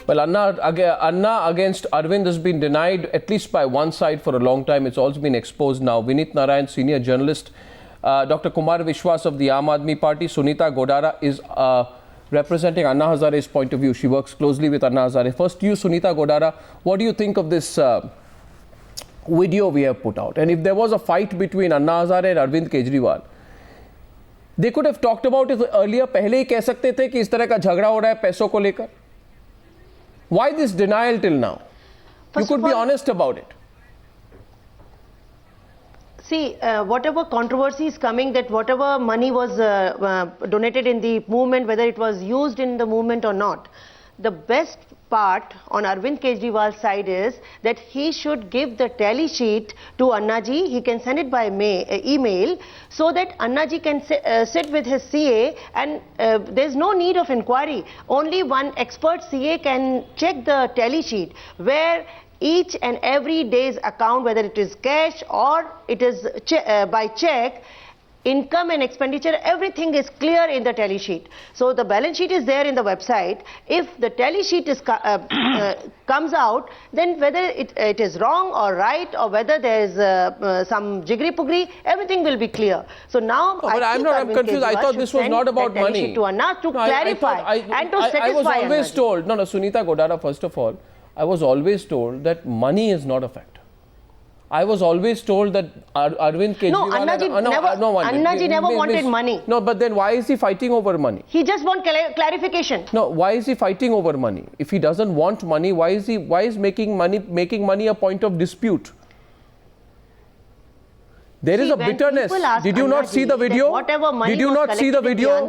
Well, Anna against Arvind has been denied at least by one side for a long time. It's also been exposed now. Vineet Narayan, senior journalist, Dr. Kumar Vishwas of the Aam Aadmi Party, Sunita Godara is representing Anna Hazare's point of view. She works closely with Anna Hazare. First to you, Sunita Godara, what do you think of this video we have put out? And if there was a fight between Anna Hazare and Arvind Kejriwal, they could have talked about it earlier. पहले ही कह सकते थे कि इस तरह का झगड़ा हो रहा है पैसों को लेकर. Why this denial till now? You could be honest about it. See, whatever controversy is coming, that whatever money was donated in the movement, whether it was used in the movement or not, the best part on Arvind Kejriwal's side is that he should give the tally sheet to Annaji. He can send it by email so that Annaji can sit with his CA, and there's no need of inquiry. Only one expert CA can check the tally sheet where each and every day's account, whether it is cash or it is by check, income and expenditure, everything is clear in the tally sheet. So the balance sheet is there in the website. If the tally sheet is comes out, then whether it is wrong or right, or whether there is some jiggery-pooggery, everything will be clear. So now, but I'm confused. I thought this was not about money. To Anna to clarify and to satisfy. I was always Anna told, no, Sunita Godara, first of all, I was always told that money is not a factor. I was always told that Arvind Kejriwal... No, Annaji never wanted money. No, but then why is he fighting over money? He just wants clarification. No, why is he fighting over money? If he doesn't want money, why is making money a point of dispute? There is a bitterness. Did you not see the video? Did you not see the video?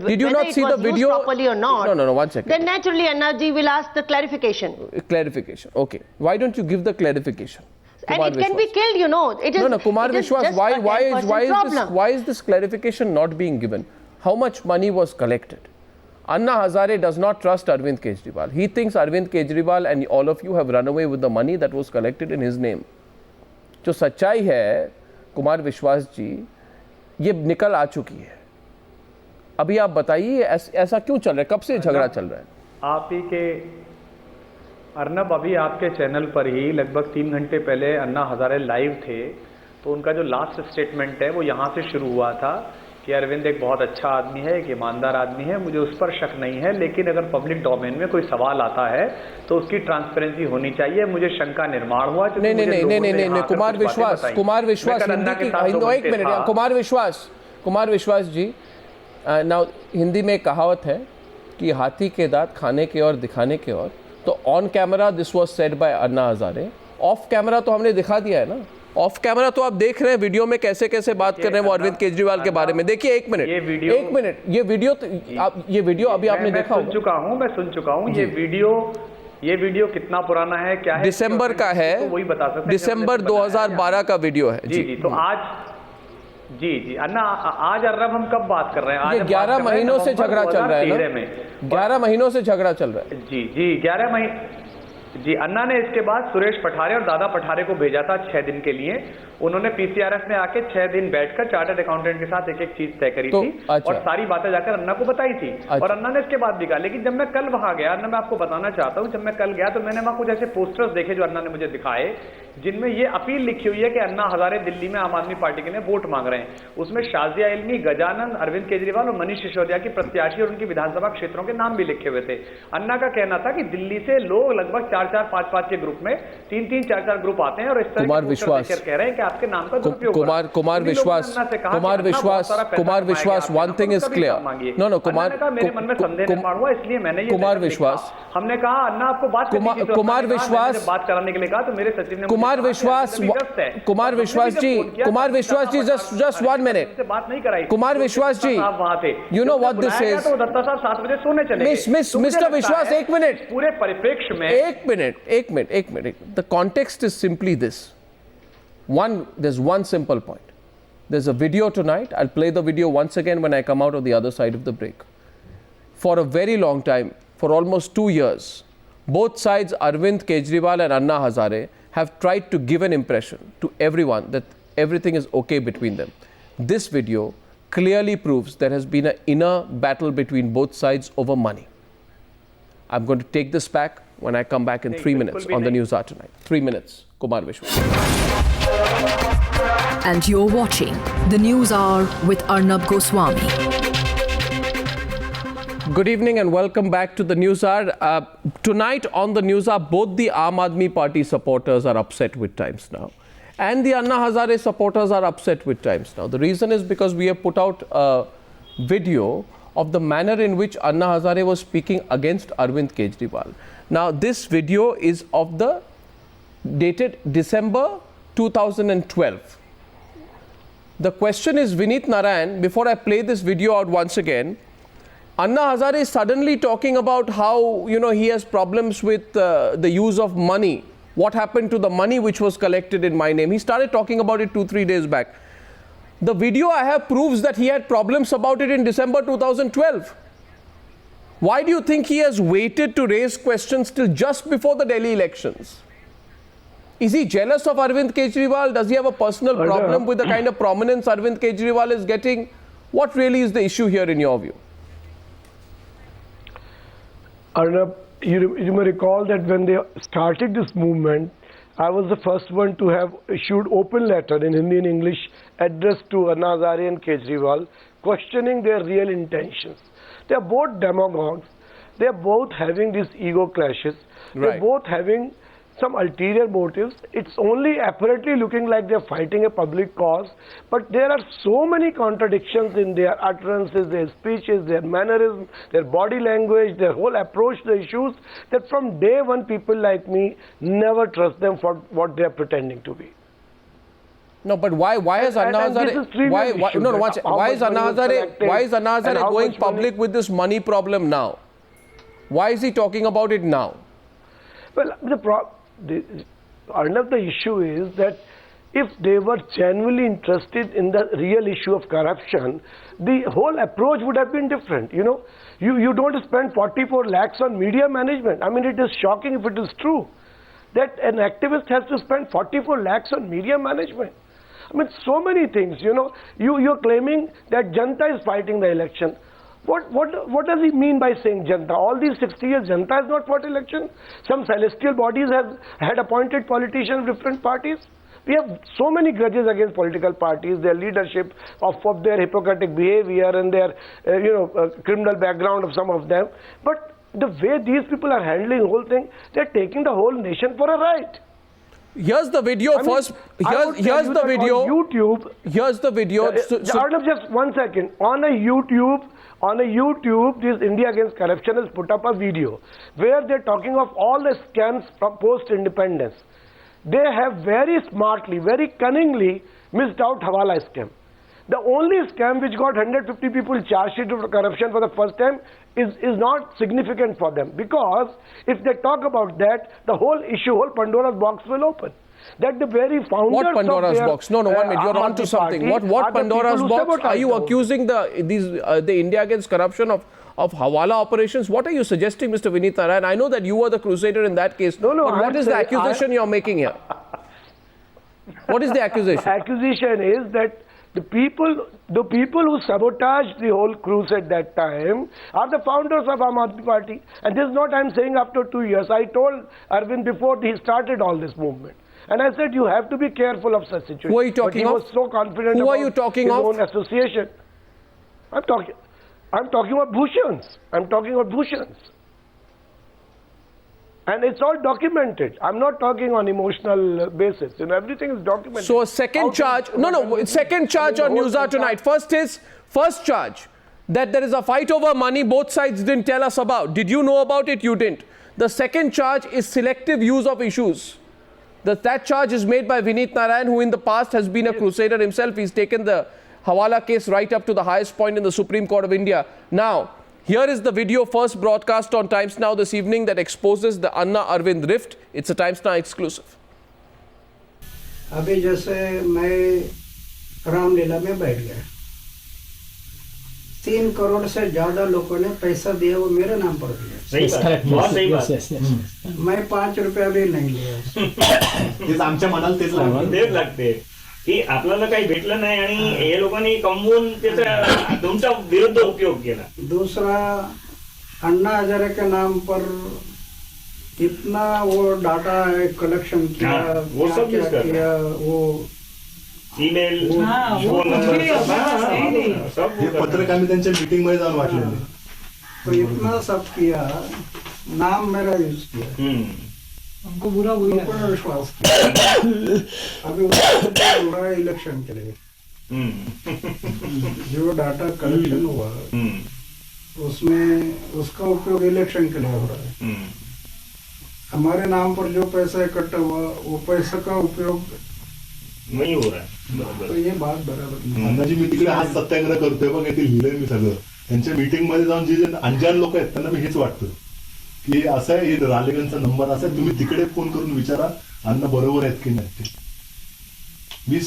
Did you not see the video? Properly or not? No, 1 second. Then naturally Annaji will ask the clarification. Clarification. Okay. Why don't you give the clarification? Kumar and it can be killed, you know. It is, no, Kumar Vishwas, why is this clarification not being given? How much money was collected? Anna Hazare does not trust Arvind Kejriwal. He thinks Arvind Kejriwal and all of you have run away with the money that was collected in his name. जो सच्चाई है, कुमार विश्वास जी, ये निकल आ चुकी है. अभी आप बताइए ऐसा क्यों चल रहा है? कब से झगड़ा चल रहा है? आप ही के अर्नब, अभी आपके चैनल पर ही लगभग 3 घंटे पहले अन्ना हजारे लाइव थे, तो उनका जो लास्ट स्टेटमेंट है वो यहाँ से शुरू हुआ था कि अरविंद एक बहुत अच्छा आदमी है, एक ईमानदार आदमी है, मुझे उस पर शक नहीं है, लेकिन अगर पब्लिक डोमेन में कोई सवाल आता है तो उसकी ट्रांसपेरेंसी होनी चाहिए. मुझे शंका निर्माण हुआ. नहीं, कुमार विश्वास कुमार विश्वास जी, नाउ हिंदी में एक कहावत है कि हाथी के दांत खाने के और दिखाने के और. तो on camera this was said bye Anna Hazare. Of camera तो हमने दिखा दिया है ना. ऑफ कैमरा तो आप देख रहे हैं वीडियो में कैसे कैसे बात कर रहे हैं वो अरविंद केजरीवाल के बारे में. देखिए एक मिनट, ये वीडियो अभी आपने देखा होगा. मैं सुन चुका हूँ. ये वीडियो कितना पुराना है, क्या है? दिसंबर का है, वही बता सकते हैं. दिसंबर 2012 का वीडियो है. जी. तो आज जी अन्ना, आज अर्नब हम कब बात कर रहे हैं? ये 11 महीनों से झगड़ा चल रहा है ना. 11 महीनों से झगड़ा चल रहा है. जी 11 महीने. जी, अन्ना ने इसके बाद सुरेश पठारे और दादा पठारे को भेजा था 6 दिन के लिए. उन्होंने पीसीआरएफ में आके 6 दिन बैठकर चार्टर्ड अकाउंटेंट के साथ एक चीज तय करी थी. और सारी बातें जाकर अन्ना को बताई थी. और अन्ना ने इसके बाद भी कहा. लेकिन जब मैं कल वहां गया, अन्ना, मैं आपको बताना चाहता हूं, जब मैं कल गया तो मैंने वहां कुछ ऐसे पोस्टर्स देखे जो अन्ना ने मुझे दिखाए, जिनमें ये अपील लिखी हुई है कि अन्ना हजारे दिल्ली में आम आदमी पार्टी के लिए वोट मांग रहे हैं. उसमें शाजिया इल्मी, गजानन, अरविंद केजरीवाल और मनीष सिसोदिया की प्रत्याशी और उनकी विधानसभा क्षेत्रों के नाम भी लिखे हुए थे. अन्ना का कहना था कि दिल्ली से लोग लगभग 4-4, 5-5 के ग्रुप में 3-3, 4-4 ग्रुप आते हैं और इस तरह कुमार विश्वास कह रहे हैं कि आपके नाम का दुरुपयोग. कुमार विश्वास, one thing is clear. No, मेरे मन में संदेह निर्माण हुआ, इसलिए मैंने ये कुमार विश्वास, हमने कहा अन्ना आपको बात कुमार विश्वास बात कराने के लिए कहा, तो मेरे सचिव ने कुमार विश्वास जी just 1 minute. बात नहीं कराई. कुमार विश्वास जी, you know what this is. तो दत्ता साहब 7 बजे सोने चले गए. Mr. विश्वास, 1 minute. पूरे परिप्रेक्ष्य में एक minute. The context is simply this. There's one simple point. There's a video tonight. I'll play the video once again when I come out of the other side of the break. For a very long time, for almost 2 years, both sides, Arvind Kejriwal and Anna Hazare, have tried to give an impression to everyone that everything is okay between them. This video clearly proves there has been an inner battle between both sides over money. I'm going to take this back when I come back in 3 minutes on the News Hour tonight. 3 minutes. Kumar Vishwas. And you're watching the News Hour with Arnab Goswami. Good evening and welcome back to the News Hour. Tonight on the News Hour, both the Aam Aadmi Party supporters are upset with Times Now. And the Anna Hazare supporters are upset with Times Now. The reason is because we have put out a video of the manner in which Anna Hazare was speaking against Arvind Kejriwal. Now, this video is of the dated December 2012. The question is, Vinit Narayan, before I play this video out once again, Anna Hazare is suddenly talking about how, he has problems with the use of money. What happened to the money which was collected in my name? He started talking about it 2-3 days back. The video I have proves that he had problems about it in December 2012. Why do you think he has waited to raise questions till just before the Delhi elections? Is he jealous of Arvind Kejriwal? Does he have a personal problem with the kind of prominence Arvind Kejriwal is getting? What really is the issue here in your view? Arnab, you may recall that when they started this movement, I was the first one to have issued open letter in Hindi and English addressed to Anna Hazare and Kejriwal, questioning their real intentions. They are both demagogues. They are both having these ego clashes. They are both having some ulterior motives. It's only apparently looking like they're fighting a public cause, but there are so many contradictions in their utterances, their speeches, their mannerism, their body language, their whole approach to the issues, that from day one people like me never trust them for what they're pretending to be. No, but why is Anna Hazare going public with this money problem now? Why is he talking about it now? Well, Arnab, the issue is that if they were genuinely interested in the real issue of corruption, the whole approach would have been different. You don't spend 44 lakhs on media management. I mean, it is shocking if it is true that an activist has to spend 44 lakhs on media management. I mean, so many things, you're claiming that Janta is fighting the election. What does he mean by saying Janta? All these 60 years, Janta has not fought election. Some celestial bodies have had appointed politicians of different parties. We have so many grudges against political parties, their leadership, of their hypocritic behavior and their, criminal background of some of them. But the way these people are handling the whole thing, they're taking the whole nation for a ride. Here's the video first. Here's the video. On YouTube. Here's the video. Arnab, just 1 second. On a YouTube, this India Against Corruption has put up a video where they're talking of all the scams from post-independence. They have very smartly, very cunningly missed out Hawala scam. The only scam which got 150 people charged for corruption for the first time is not significant for them, because if they talk about that, the whole issue, whole Pandora's box will open. That the very founders What Pandora's of their, box? No, 1 minute. You're on to something. What Pandora's box? Are you accusing the India Against Corruption of Hawala operations? What are you suggesting, Mr. Vinit Narayan? I know that you were the crusader in that case. No. But what is the accusation you're making here? What is the accusation? Accusation is that the people who sabotaged the whole cruise at that time are the founders of Aam Aadmi Party. And this is not I'm saying after 2 years. I told Arvind before he started all this movement. And I said you have to be careful of such situations. Who are you talking of? He was so confident Who about are you talking his of? own association. I'm talking about Bhushan's. And it's all documented. I'm not talking on emotional basis. Everything is documented. So a second charge, second charge on News Hour tonight. First charge, that there is a fight over money both sides didn't tell us about. Did you know about it? You didn't. The second charge is selective use of issues. That charge is made by Vinit Narayan, who in the past has been a crusader himself. He's taken the Hawala case right up to the highest point in the Supreme Court of India. Now, here is the video first broadcast on Times Now this evening that exposes the Anna Arvind rift. It's a Times Now exclusive. अभी जैसे मैं रामलीला में बैठ गया, 3 करोड़ से ज्यादा लोगों ने पैसा दिया, वो मेरे नाम पर दिया। सही बात, बहुत सही बात। मैं 5 रुपया भी नहीं लिया। आमच्या मनाला तेच लागते की आपल्याला काही भेटलं नाही आणि हे लोकांनी कमवून त्याचा तुमचा विरुद्ध उपयोग केला। दूसरा अन्ना हजारे के नाम पर इतना वो डाटा कलेक्शन किया, हाँ, वो सब यूज कर रहे किया, वो ईमेल, फोन नंबर, सब हे पत्रक आम्ही त्यांच्या मीटिंग मध्ये जाऊन वाटलेले. तो इतना सब किया, नाम मेरा यूज किया, हमको बुरा हुई लोगों ने विश्वास किया. अभी उसका इलेक्शन के लिए जो डाटा कलेक्शन हुआ उसमें उसका उपयोग इलेक्शन के लिए हो रहा है. हमारे नाम पर जो पैसा इकट्ठा हुआ वो पैसा का उपयोग नहीं हो रहा है. तो ये बात बराबर नहीं. अण्णाजी मी तिकडे आज सत्याग्रह करतोय बघ, ते लिहिलंय मी सगळं. त्यांच्या मीटिंग मध्ये जाऊन जे अनजान लोक आहेत त्यांना मी हेच वाटतं की असं आहे, हे रालेगणचा नंबर असा आहे, तुम्ही तिकडे फोन करून विचारा अण्णा बरोबर आहेत की नाही ते. मी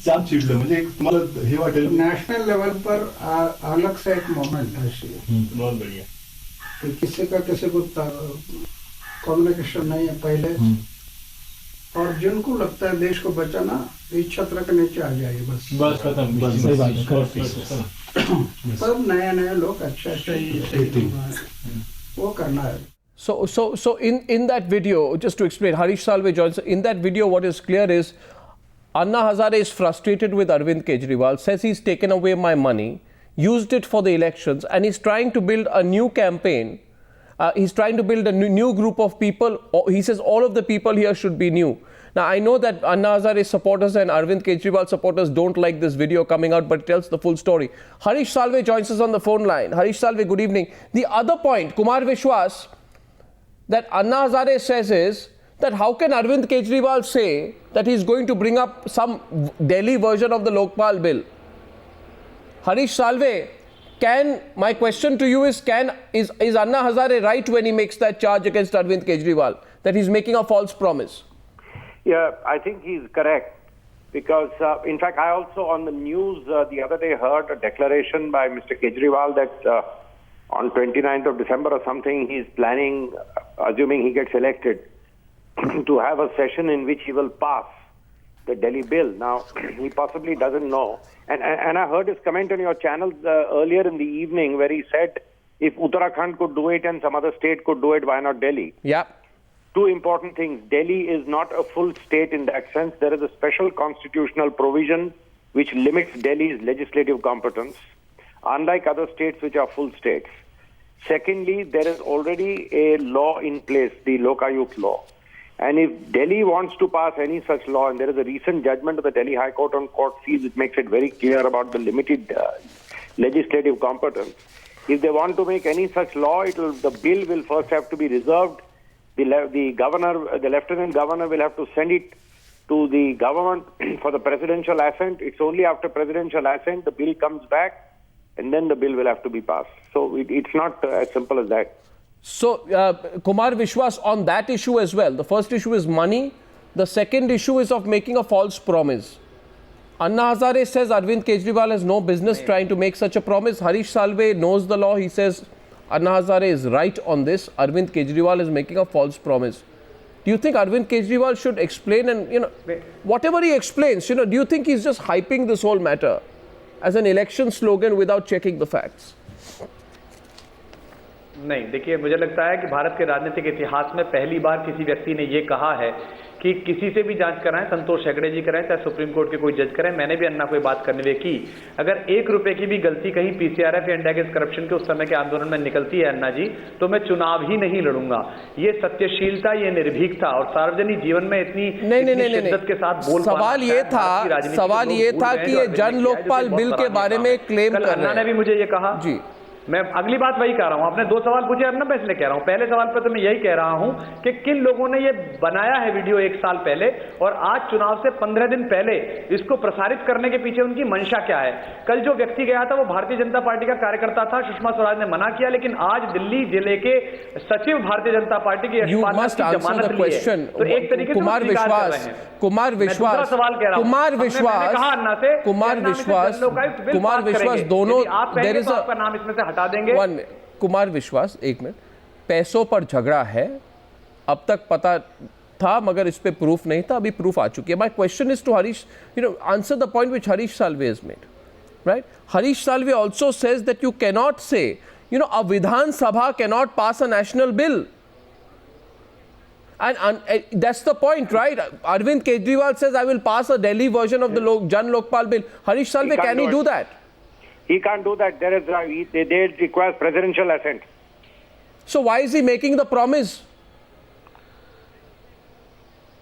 जाम चिडलो. म्हणजे तुम्हाला हे वाटेल नेशनल लेवल पर अलग से एक मोमेंट है बहुत बढ़िया. कि किसी का किसी को कम्युनिकेशन नहीं है पहले, और जिनको लगता है देश को बचाना इस छत्र के नीचे आ जाए बस सब नए लोग अच्छे वो करना है. So in that video, just to explain, Harish Salve joins. In that video, what is clear is Anna Hazare is frustrated with Arvind Kejriwal, says he's taken away my money, used it for the elections, and he's trying to build a new campaign. He's trying to build a new group of people. He says all of the people here should be new. Now, I know that Anna Hazare supporters and Arvind Kejriwal supporters don't like this video coming out, but it tells the full story. Harish Salve joins us on the phone line. Harish Salve, good evening. The other point, Kumar Vishwas, that Anna Hazare says is that how can Arvind Kejriwal say that he's going to bring up some Delhi version of the Lokpal bill? Harish Salve, my question to you is, is Anna Hazare right when he makes that charge against Arvind Kejriwal, that he's making a false promise? Yeah, I think he's correct. Because, in fact, I also on the news the other day heard a declaration by Mr. Kejriwal that on 29th of December or something, he's planning, assuming he gets elected, to have a session in which he will pass the Delhi bill. Now, he possibly doesn't know. And I heard his comment on your channel earlier in the evening where he said, if Uttarakhand could do it and some other state could do it, why not Delhi? Yeah. Two important things. Delhi is not a full state in that sense. There is a special constitutional provision which limits Delhi's legislative competence, unlike other states which are full states. Secondly, there is already a law in place, the Lokayukt law. And if Delhi wants to pass any such law, and there is a recent judgment of the Delhi High Court on court fees, it makes it very clear about the limited legislative competence. If they want to make any such law, the bill will first have to be reserved. The governor, the lieutenant governor will have to send it to the government for the presidential assent. It's only after presidential assent the bill comes back, and then the bill will have to be passed. So it's not as simple as that. So, Kumar Vishwas, on that issue as well, the first issue is money. The second issue is of making a false promise. Anna Hazare says Arvind Kejriwal has no business trying to make such a promise. Harish Salve knows the law. He says Anna Hazare is right on this. Arvind Kejriwal is making a false promise. Do you think Arvind Kejriwal should explain, and whatever he explains, do you think he's just hyping this whole matter as an election slogan without checking the facts? नहीं, देखिए, मुझे लगता है कि भारत के राजनीतिक इतिहास में पहली बार किसी व्यक्ति ने ये कहा है कि किसी से भी जांच कराएं, संतोष हेगड़े जी कराएं, चाहे सुप्रीम कोर्ट के कोई जज कराएं. मैंने भी अन्ना को ये बात करने की, अगर 1 रुपए की भी गलती कहीं पीसीआरएफ या इंडिया अगेंस्ट करप्शन के उस समय के आंदोलन में निकलती है अन्ना जी, तो मैं चुनाव ही नहीं लड़ूंगा. ये सत्यशीलता, ये निर्भीकता और सार्वजनिक जीवन में इतनी शिद्दत के साथ बोल पाना. सवाल ये था कि ये जन लोकपाल बिल के बारे में क्लेम कर रहे हैं. अन्ना ने भी मुझे ये कहा जी. मैं अगली बात वही कह रहा हूं. आपने 2 सवाल पूछे अन्ना, मैं इसलिए कह रहा हूं. पहले सवाल पर तो मैं यही कह रहा हूं कि किन लोगों ने ये बनाया है वीडियो 1 साल पहले और आज चुनाव से 15 दिन पहले इसको प्रसारित करने के पीछे उनकी मंशा क्या है. कल जो व्यक्ति गया था वो भारतीय जनता पार्टी का कार्यकर्ता था. सुषमा स्वराज ने मना किया, लेकिन आज दिल्ली जिले के सचिव भारतीय जनता पार्टी की जमानत ली है. तो एक तरीके से कुमार विश्वास दोनों आपका नाम इसमें से हटा देंगे. कुमार विश्वास, एक मिनट, पैसों पर झगड़ा है, अब तक पता था मगर इस पे प्रूफ नहीं था, अभी प्रूफ आ चुकी है. My question is to Harish, answer the point which Harish Salve has made, right? Harish Salve also says that you cannot say You know, a Vidhan Sabha cannot pass a national bill. And that's the point, right? Arvind Kejriwal says, I will pass a Delhi version of the Jan Lokpal bill. Harish Salve, can he do that? He can't do that. They require presidential assent. So why is he making the promise?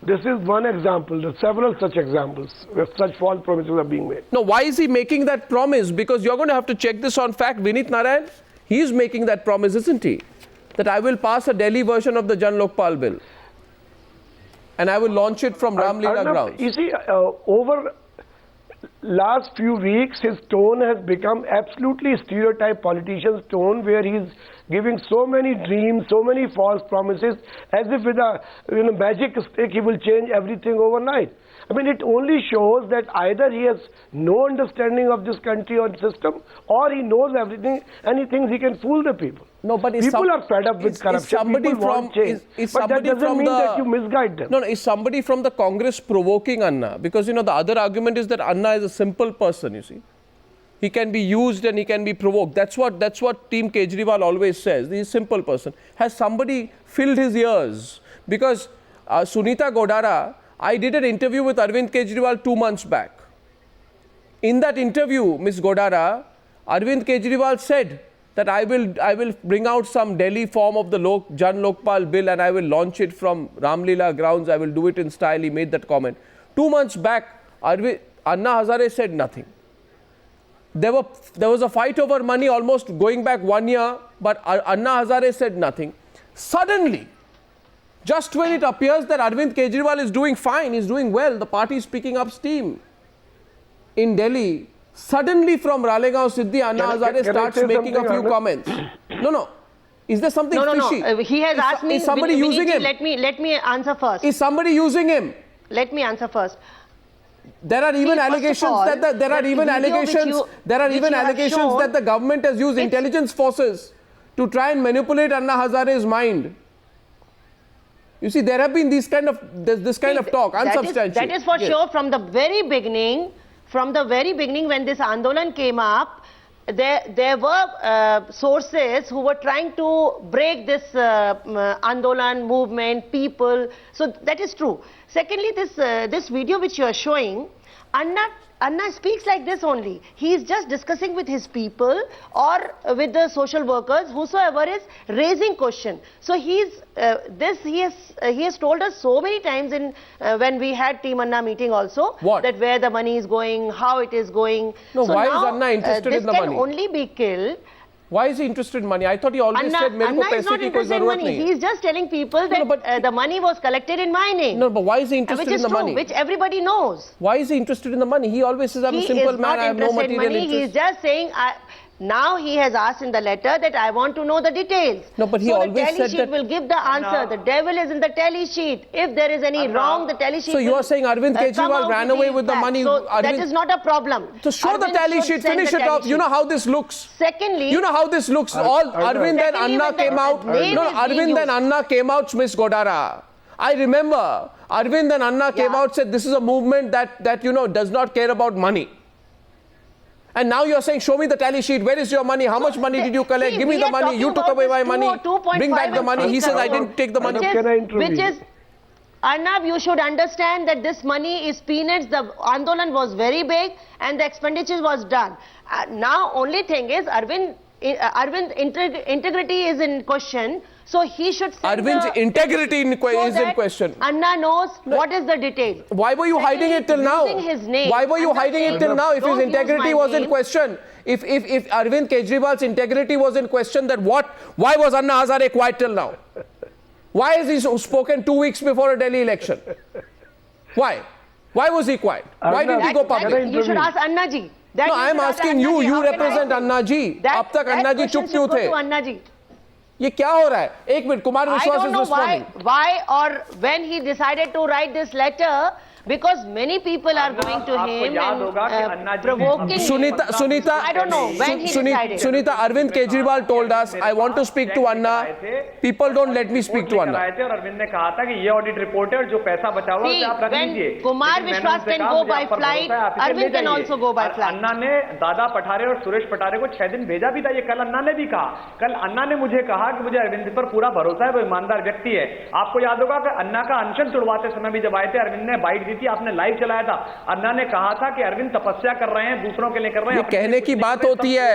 This is one example. There are several such examples where such false promises are being made. No, why is he making that promise? Because you're going to have to check this on fact. Vinit Narayan, he is making that promise, isn't he? That I will pass a Delhi version of the Jan Lokpal bill. And I will launch it from Ram Leela grounds. You see, over last few weeks, his tone has become absolutely stereotype politician's tone, where he's giving so many dreams, so many false promises, as if with a magic stick he will change everything overnight. I mean, it only shows that either he has no understanding of this country or system, or he knows everything and he thinks he can fool the people. No, but people are fed up with corruption. People want change. But that doesn't mean that you misguide them. No, is somebody from the Congress provoking Anna? Because, the other argument is that Anna is a simple person, you see. He can be used and he can be provoked. That's what Team Kejriwal always says. He's a simple person. Has somebody filled his ears? Because Sunita Godara, I did an interview with Arvind Kejriwal 2 months back. In that interview, Ms. Godara, Arvind Kejriwal said that I will bring out some Delhi form of the Jan Lokpal bill and I will launch it from Ram Leela grounds. I will do it in style. He made that comment. 2 months back, Anna Hazare said nothing. There was a fight over money almost going back 1 year, but Anna Hazare said nothing. Suddenly, just when it appears that Arvind Kejriwal is doing fine, he's doing well, the party is picking up steam in Delhi, suddenly from Ralegaon Siddhi, Anna Hazare starts making a few comments. No. Is there something fishy? No. He has asked me. Is somebody using him? Let me answer first. Is somebody using him? Let me answer first. There are even allegations that the government has used intelligence forces to try and manipulate Anna Hazare's mind. You see, there have been this kind of talk, unsubstantiated. That is for sure. From the very beginning, when this Andolan came up, there were sources who were trying to break this Andolan movement, people. So that is true. Secondly, this video which you are showing, Anna speaks like this only. He is just discussing with his people or with the social workers, whosoever is raising question. So he has told us so many times when we had Team Anna meeting also, that where the money is going, how it is going. No, so why now, is Anna interested in the money? This can only be killed. Why is he interested in money? I thought he always said Anna is not interested in money. He is just telling people that the money was collected in my name. No, but why is he interested in the money? Which everybody knows. Why is he interested in the money? He always says, I'm a simple man, I have no material interest. He is just saying, now he has asked in the letter that I want to know the details. No, but he always said that... the tally sheet will give the answer. The devil is in the tally sheet. If there is any wrong, the tally sheet So you are saying Arvind Kejriwal ran away with the money? So that is not a problem. So show the tally sheet, finish it off. You know how this looks. Secondly... You know how this looks. Arvind and Anna came out. Arvind and Anna came out, Ms. Godara. I remember Arvind and Anna came out, said this is a movement that does not care about money. And now you are saying, show me the tally sheet. Where is your money? How much money did you collect? Give me the money. You took away my money. Bring back the money. He says, I didn't take the money. Arnab, you should understand that this money is peanuts. The Andolan was very big and the expenditure was done. Now, only thing is, Arvind integrity is in question. So he should send Arvind's integrity is in question. Anna knows what is the detail. Why were you hiding it till now? Why were you hiding it till now if his integrity was in question? If Arvind Kejriwal's integrity was in question, then why was Anna Hazare quiet till now? Why has he spoken 2 weeks before a Delhi election? Why? Why was he quiet? Why didn't he go public? You should ask Anna ji. No, I am asking you. You represent Anna ji. Ab tak Anna ji chup kyun the? ये क्या हो रहा है? एक minute, Kumar विश्वास is responding. Why or when he decided to write this letter, because many people are going to him and provoking Sunita, I don't know when he decided. Sunita, Arvind Kejriwal told us, I want to speak to Anna. People don't let me speak to Anna. और अरविंद ने कहा था कि ये audit report है और जो पैसा बचा हुआ है आप रख लीजिए। कुमार विश्वास can go by flight, Arvind can also go by flight. अन्ना ने दादा पठारे और सुरेश पठारे को 6 दिन भेजा भी था, ये कल अन्ना ने भी कहा। कल अन्ना ने मुझे कहा कि मुझे अरविंद पर पूरा भरोसा है, वो ईमानदार व्यक्ति है। आपको याद होगा कि अन्ना का अनशन तुड़वाते समय भी जब आए थे, अरविंद ने बाइट दी थी, आपने लाइव चलाया था। अन्ना ने कहा था कि अरविंद तपस्या कर रहे हैं, दूसरों के लिए कर रहे हैं, कहने की बात होती है,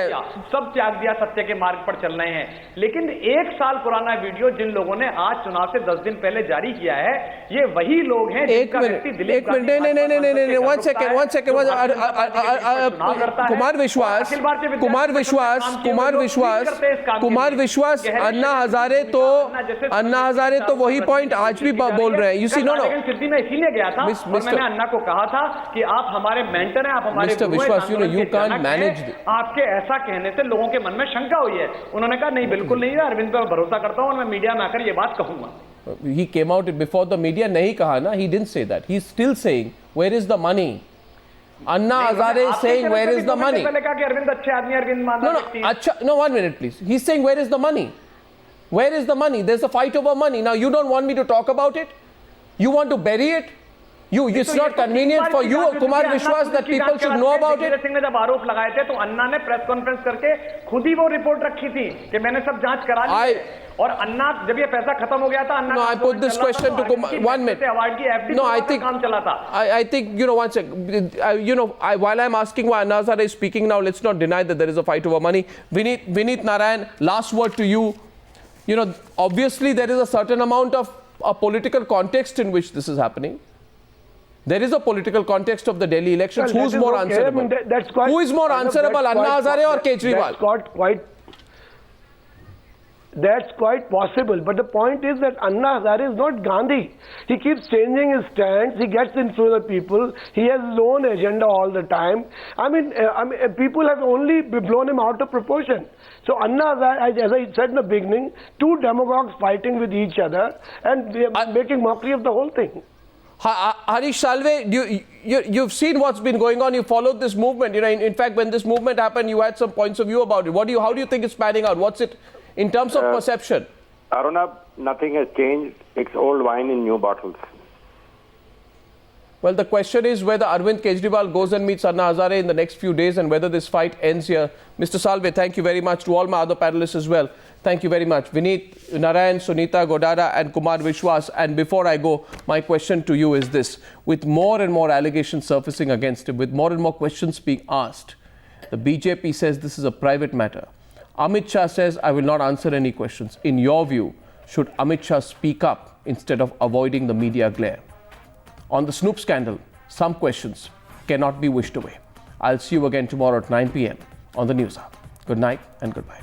सब त्याग दिया, सत्य के मार्ग पर चल रहे हैं। लेकिन 1 साल पुराना वीडियो जिन लोगों ने आज चुनाव से 10 दिन पहले जारी किया है, ये वही लोग हैं जिनका व्यक्ति दिलीप गांधी नहीं, one second. कुमार विश्वास, अन्ना हजारे तो वही पॉइंट आज भी बोल रहे हैं। You see, no. सिद्धि में इसीलिए गया था और मैंने अन्ना को कहा था कि आप हमारे मेंटर हैं, आप हमारे Mr. Vishwas, you can't manage this. आपके ऐसा कहने से लोगों के मन में शंका हुई है। उन्होंने कहा नहीं, बिल्कुल नहीं है, अरविंद पर भरोसा करता हूं और मैं मीडिया में आकर ये बात कहूंगा। He came out before the media, नहीं कहा ना, he didn't say that. He's still saying, where is the money? Anna Hazare is saying, where is the money? No, 1 minute please. He's saying, where is the money? Where is the money? There's a fight over money. Now you don't want me to talk about it? You want to bury it? It's not convenient for you, Kumar Vishwas, that people should know about it? Singh ने जब आरोप लगाए थे तो अन्ना ने press conference करके खुद ही वो रिपोर्ट रखी थी कि मैंने सब जांच करा ली है। और अन्ना जब ये पैसा खत्म हो गया था, अन्ना No, I put this question to Kumar. 1 minute. No, I think काम चला था। I think, one second. While I'm asking why Anna Hazare is speaking now, let's not deny that there is a fight over money. Vineet Narayan, last word to you. Obviously there is a certain amount of a political context in which this is happening. There is a political context of the Delhi elections. Well, who's more answerable? Who is more answerable, Anna Hazare or Kejriwal? That's quite possible. But the point is that Anna Hazare is not Gandhi. He keeps changing his stance. He gets in through the people. He has his own agenda all the time. I mean, people have only blown him out of proportion. So Anna Hazare, as I said in the beginning, two demagogues fighting with each other and making mockery of the whole thing. Harish Salve, you've seen what's been going on. You followed this movement. In fact, when this movement happened, you had some points of view about it. How do you think it's panning out? What's it in terms of perception? Arunabh, nothing has changed. It's old wine in new bottles. Well, the question is whether Arvind Kejriwal goes and meets Anna Hazare in the next few days and whether this fight ends here. Mr. Salve, thank you very much. To all my other panelists as well, thank you very much. Vineet Narayan, Sunita Godara and Kumar Vishwas. And before I go, my question to you is this. With more and more allegations surfacing against him, with more and more questions being asked, the BJP says this is a private matter. Amit Shah says, I will not answer any questions. In your view, should Amit Shah speak up instead of avoiding the media glare? On the Snoop scandal, some questions cannot be wished away. I'll see you again tomorrow at 9 p.m. on the News Hour. Good night and goodbye.